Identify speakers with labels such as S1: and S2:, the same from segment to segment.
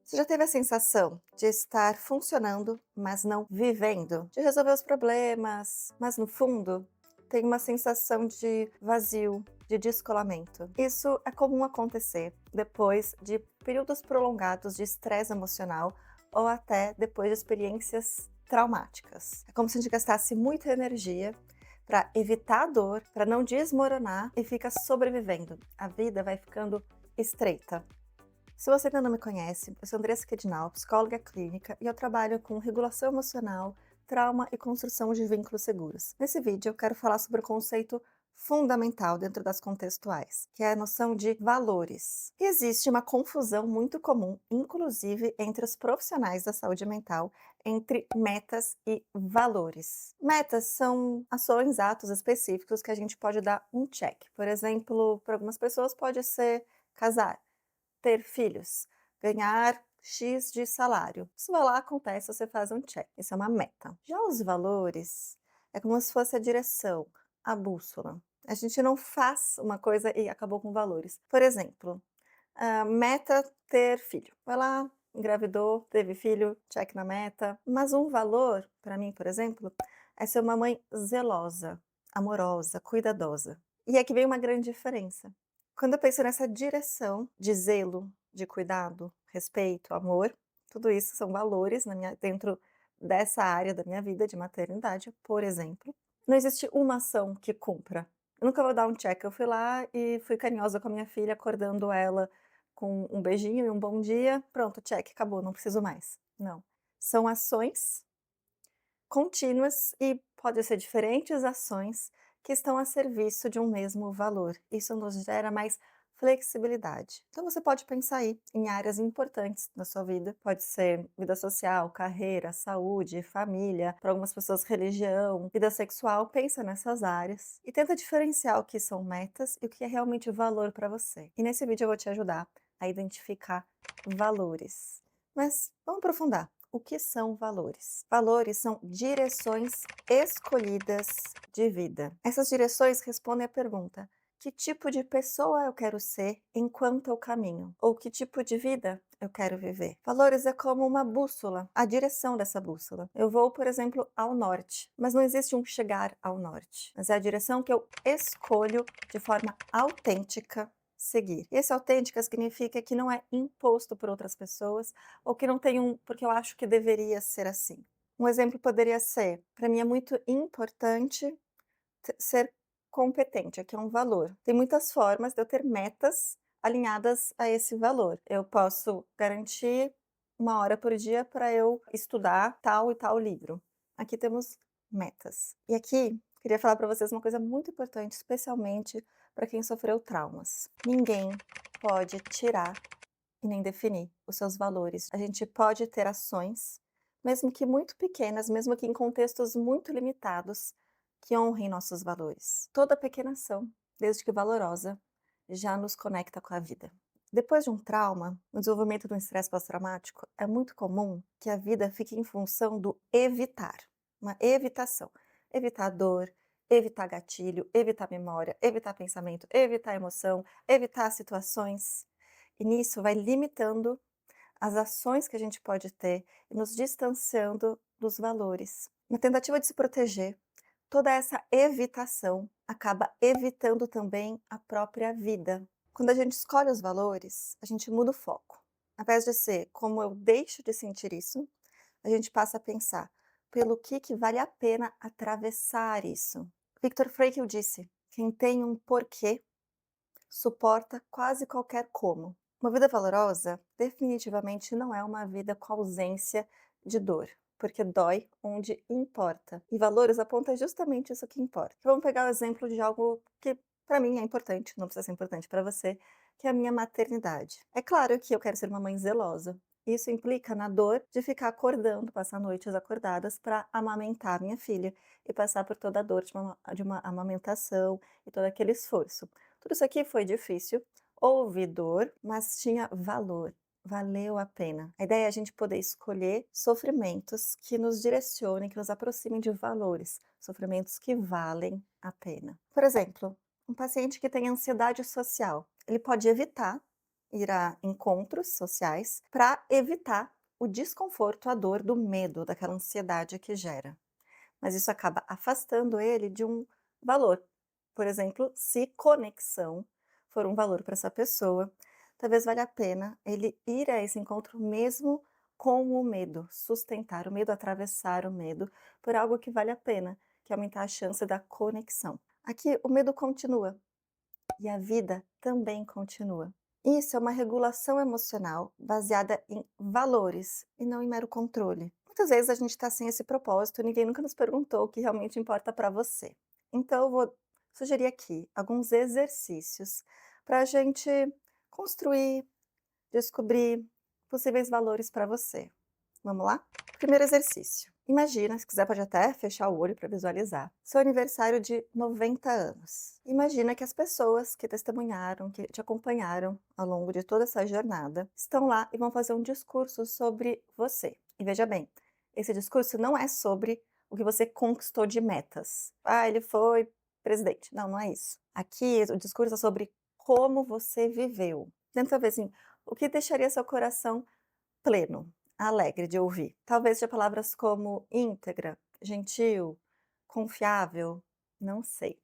S1: Você já teve a sensação de estar funcionando, mas não vivendo? De resolver os problemas, mas no fundo tem uma sensação de vazio, de descolamento. Isso é comum acontecer depois de períodos prolongados de estresse emocional ou até depois de experiências traumáticas. É como se a gente gastasse muita energia para evitar a dor, para não desmoronar e fica sobrevivendo. A vida vai ficando estreita. Se você ainda não me conhece, eu sou Andressa Quedinal, psicóloga clínica, e eu trabalho com regulação emocional, trauma e construção de vínculos seguros. Nesse vídeo eu quero falar sobre o conceito fundamental dentro das contextuais, que é a noção de valores. E existe uma confusão muito comum, inclusive entre os profissionais da saúde mental, entre metas e valores. Metas são ações, atos específicos que a gente pode dar um check. Por exemplo, para algumas pessoas pode ser casar, ter filhos, ganhar X de salário. Isso vai lá, acontece, você faz um check. Isso é uma meta. Já os valores é como se fosse a direção, a bússola. A gente não faz uma coisa e acabou com valores. Por exemplo, meta ter filho. Vai lá, engravidou, teve filho, check na meta. Mas um valor, para mim, por exemplo, é ser uma mãe zelosa, amorosa, cuidadosa. E aqui vem uma grande diferença. Quando eu penso nessa direção de zelo, de cuidado, respeito, amor, tudo isso são valores dentro dessa área da minha vida de maternidade, por exemplo. Não existe uma ação que cumpra. Eu nunca vou dar um check. Eu fui lá e fui carinhosa com a minha filha, acordando ela com um beijinho e um bom dia. Pronto, check, acabou, não preciso mais. Não. São ações contínuas e podem ser diferentes ações que estão a serviço de um mesmo valor. Isso nos gera mais flexibilidade. Então você pode pensar aí em áreas importantes da sua vida. Pode ser vida social, carreira, saúde, família, para algumas pessoas religião, vida sexual. Pensa nessas áreas e tenta diferenciar o que são metas e o que é realmente valor para você. E nesse vídeo eu vou te ajudar a identificar valores. Mas vamos aprofundar. O que são valores? Valores são direções escolhidas de vida. Essas direções respondem à pergunta: que tipo de pessoa eu quero ser enquanto eu caminho? Ou que tipo de vida eu quero viver? Valores é como uma bússola, a direção dessa bússola. Eu vou, por exemplo, ao norte, mas não existe um chegar ao norte, mas é a direção que eu escolho de forma autêntica seguir. Esse autêntica significa que não é imposto por outras pessoas ou que não tem porque eu acho que deveria ser assim. Um exemplo poderia ser, para mim é muito importante ser competente, aqui é um valor. Tem muitas formas de eu ter metas alinhadas a esse valor. Eu posso garantir 1 hora por dia para eu estudar tal e tal livro. Aqui temos metas. E aqui, queria falar para vocês uma coisa muito importante, especialmente para quem sofreu traumas. Ninguém pode tirar e nem definir os seus valores. A gente pode ter ações, mesmo que muito pequenas, mesmo que em contextos muito limitados, que honrem nossos valores. Toda pequena ação, desde que valorosa, já nos conecta com a vida. Depois de um trauma, no desenvolvimento de um estresse pós-traumático, é muito comum que a vida fique em função do evitar, uma evitação. Evitar dor, evitar gatilho, evitar memória, evitar pensamento, evitar emoção, evitar situações. E nisso vai limitando as ações que a gente pode ter e nos distanciando dos valores. Na tentativa de se proteger, toda essa evitação acaba evitando também a própria vida. Quando a gente escolhe os valores, a gente muda o foco. Ao invés de ser como eu deixo de sentir isso, a gente passa a pensar pelo que vale a pena atravessar isso. Viktor Frankl disse: quem tem um porquê suporta quase qualquer como. Uma vida valorosa definitivamente não é uma vida com ausência de dor, porque dói onde importa. E valores aponta justamente isso que importa. Vamos pegar o exemplo de algo que para mim é importante, não precisa ser importante para você, que é a minha maternidade. É claro que eu quero ser uma mãe zelosa. Isso implica na dor de ficar acordando, passar noites acordadas para amamentar minha filha e passar por toda a dor de uma amamentação e todo aquele esforço. Tudo isso aqui foi difícil, houve dor, mas tinha valor, valeu a pena. A ideia é a gente poder escolher sofrimentos que nos direcionem, que nos aproximem de valores, sofrimentos que valem a pena. Por exemplo, um paciente que tem ansiedade social, ele pode evitar ir a encontros sociais para evitar o desconforto, a dor do medo, daquela ansiedade que gera. Mas isso acaba afastando ele de um valor. Por exemplo, se conexão for um valor para essa pessoa, talvez valha a pena ele ir a esse encontro mesmo com o medo, sustentar o medo, atravessar o medo por algo que vale a pena, que é aumentar a chance da conexão. Aqui o medo continua e a vida também continua. Isso é uma regulação emocional baseada em valores e não em mero controle. Muitas vezes a gente está sem esse propósito, ninguém nunca nos perguntou o que realmente importa para você. Então eu vou sugerir aqui alguns exercícios para a gente construir, descobrir possíveis valores para você. Vamos lá? Primeiro exercício. Imagina, se quiser pode até fechar o olho para visualizar. Seu aniversário de 90 anos. Imagina que as pessoas que testemunharam, que te acompanharam ao longo de toda essa jornada, estão lá e vão fazer um discurso sobre você. E veja bem, esse discurso não é sobre o que você conquistou de metas. Ah, ele foi presidente. Não, não é isso. Aqui o discurso é sobre como você viveu. Tenta ver assim, o que deixaria seu coração pleno, alegre de ouvir. Talvez de palavras como íntegra, gentil, confiável, não sei.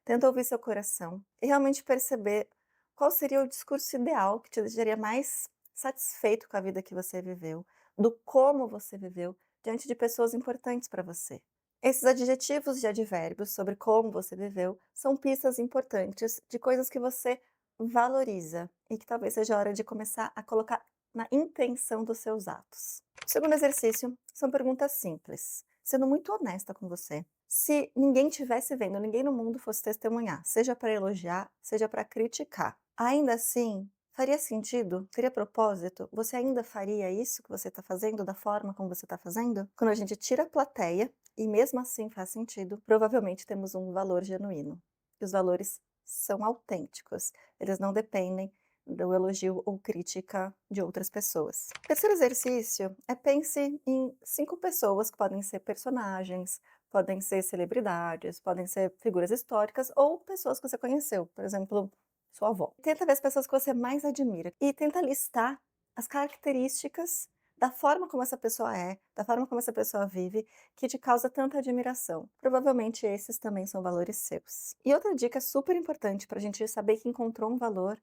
S1: Tenta ouvir seu coração e realmente perceber qual seria o discurso ideal que te deixaria mais satisfeito com a vida que você viveu, do como você viveu diante de pessoas importantes para você. Esses adjetivos e advérbios sobre como você viveu são pistas importantes de coisas que você valoriza e que talvez seja a hora de começar a colocar na intenção dos seus atos. O segundo exercício são perguntas simples, sendo muito honesta com você. Se ninguém estivesse vendo, ninguém no mundo fosse testemunhar, seja para elogiar, seja para criticar, ainda assim, faria sentido? Teria propósito? Você ainda faria isso que você está fazendo da forma como você está fazendo? Quando a gente tira a plateia e mesmo assim faz sentido, provavelmente temos um valor genuíno. E os valores são autênticos, eles não dependem do elogio ou crítica de outras pessoas. O terceiro exercício é pense em 5 pessoas que podem ser personagens, podem ser celebridades, podem ser figuras históricas ou pessoas que você conheceu, por exemplo, sua avó. Tenta ver as pessoas que você mais admira e tenta listar as características da forma como essa pessoa é, da forma como essa pessoa vive, que te causa tanta admiração. Provavelmente esses também são valores seus. E outra dica super importante para a gente saber que encontrou um valor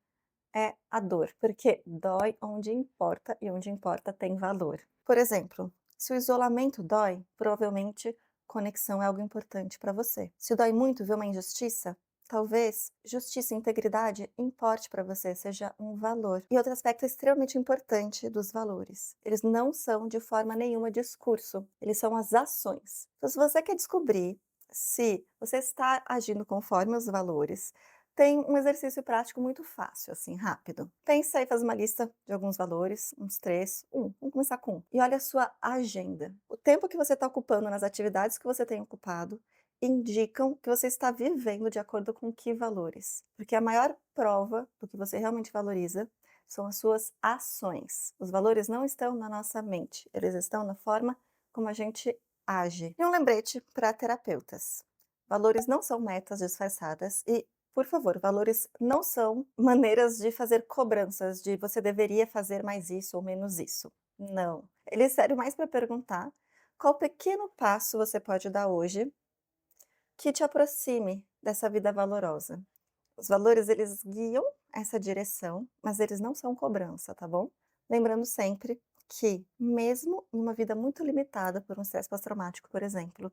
S1: é a dor, porque dói onde importa e onde importa tem valor. Por exemplo, se o isolamento dói, provavelmente conexão é algo importante para você. Se dói muito ver uma injustiça, talvez justiça e integridade importe para você, seja um valor. E outro aspecto extremamente importante dos valores: eles não são de forma nenhuma discurso, eles são as ações. Então, se você quer descobrir se você está agindo conforme os valores, tem um exercício prático muito fácil, assim, rápido. Pensa e faz uma lista de alguns valores, uns 3, vamos começar com 1. E olha a sua agenda. O tempo que você está ocupando nas atividades que você tem ocupado indicam que você está vivendo de acordo com que valores. Porque a maior prova do que você realmente valoriza são as suas ações. Os valores não estão na nossa mente, eles estão na forma como a gente age. E um lembrete para terapeutas. Valores não são metas disfarçadas e, por favor, valores não são maneiras de fazer cobranças de você deveria fazer mais isso ou menos isso. Não. Ele serve mais para perguntar qual pequeno passo você pode dar hoje que te aproxime dessa vida valorosa. Os valores, eles guiam essa direção, mas eles não são cobrança, tá bom? Lembrando sempre que, mesmo em uma vida muito limitada por um estresse pós-traumático, por exemplo,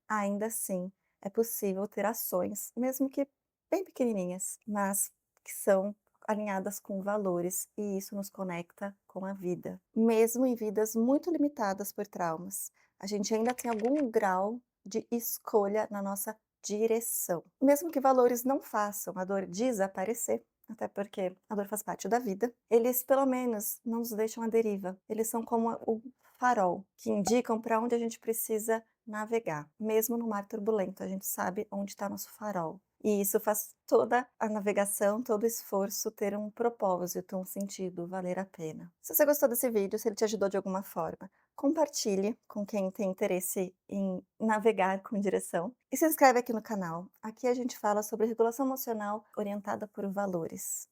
S1: ainda assim é possível ter ações, mesmo que bem pequenininhas, mas que são alinhadas com valores e isso nos conecta com a vida. Mesmo em vidas muito limitadas por traumas, a gente ainda tem algum grau de escolha na nossa direção. Mesmo que valores não façam a dor desaparecer, até porque a dor faz parte da vida, eles pelo menos não nos deixam à deriva. Eles são como o farol, que indicam para onde a gente precisa navegar. Mesmo no mar turbulento, a gente sabe onde está nosso farol. E isso faz toda a navegação, todo o esforço ter um propósito, um sentido, valer a pena. Se você gostou desse vídeo, se ele te ajudou de alguma forma, compartilhe com quem tem interesse em navegar com direção e se inscreve aqui no canal. Aqui a gente fala sobre regulação emocional orientada por valores.